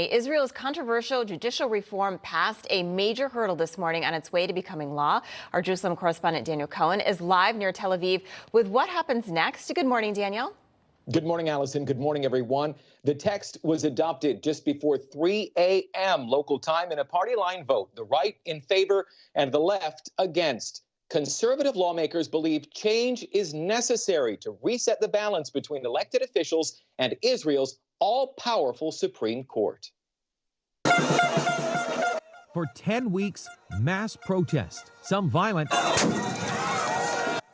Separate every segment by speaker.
Speaker 1: Israel's controversial judicial reform passed a major hurdle this morning on its way to becoming law. Our Jerusalem correspondent Daniel Cohen is live near Tel Aviv with what happens next. Good morning, Daniel.
Speaker 2: Good morning, Allison. Good morning, everyone. The text was adopted just before 3 a.m. local time in a party line vote, the right in favor and the left against. Conservative lawmakers believe change is necessary to reset the balance between elected officials and Israel's all-powerful Supreme Court.
Speaker 3: For 10 weeks, mass protests, some violent,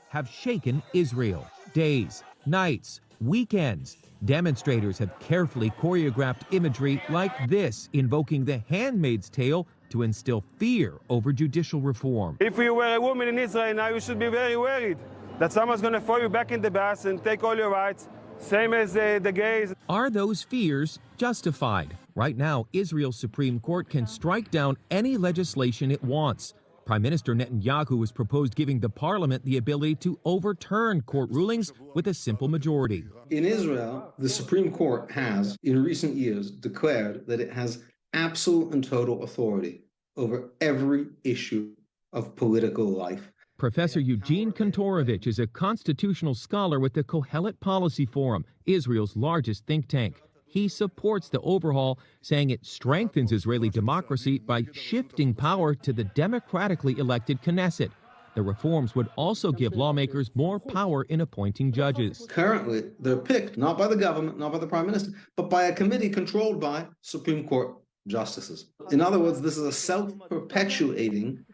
Speaker 3: have shaken Israel. Days, nights, weekends, demonstrators have carefully choreographed imagery like this, invoking the Handmaid's Tale to instill fear over judicial reform.
Speaker 4: If you were a woman in Israel now, you should be very worried that someone's going to throw you back in the bus and take all your rights, same as the gays.
Speaker 3: Are those fears justified? Right now, Israel's Supreme Court can strike down any legislation it wants. Prime Minister Netanyahu has proposed giving the parliament the ability to overturn court rulings with a simple majority.
Speaker 5: In Israel, the Supreme Court has, in recent years, declared that it has absolute and total authority over every issue of political life.
Speaker 3: Professor Eugene Kantorovich is a constitutional scholar with the Kohelet Policy Forum, Israel's largest think tank. He supports the overhaul, saying it strengthens Israeli democracy by shifting power to the democratically elected Knesset. The reforms would also give lawmakers more power in appointing judges.
Speaker 5: Currently, they're picked not by the government, not by the prime minister, but by a committee controlled by Supreme Court justices. In other words, this is a self-perpetuating,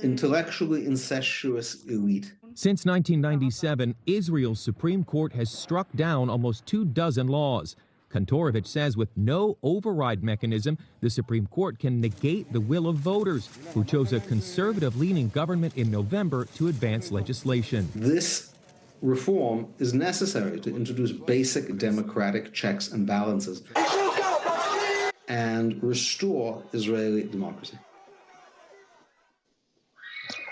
Speaker 5: intellectually incestuous elite.
Speaker 3: Since 1997, Israel's Supreme Court has struck down almost 24 laws. Kantorovich says with no override mechanism, the Supreme Court can negate the will of voters who chose a conservative-leaning government in November to advance legislation.
Speaker 5: This reform is necessary to introduce basic democratic checks and balances and restore Israeli democracy.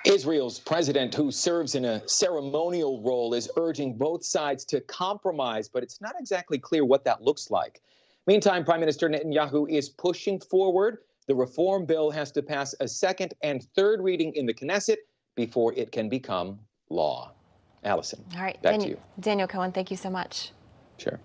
Speaker 2: Israel's president, who serves in a ceremonial role, is urging both sides to compromise, but it's not exactly clear what that looks like. Meantime, Prime Minister Netanyahu is pushing forward. The reform bill has to pass a second and third reading in the Knesset before it can become law. Allison,
Speaker 1: all right,
Speaker 2: back to you.
Speaker 1: Daniel Cohen, thank you so much.
Speaker 2: Sure.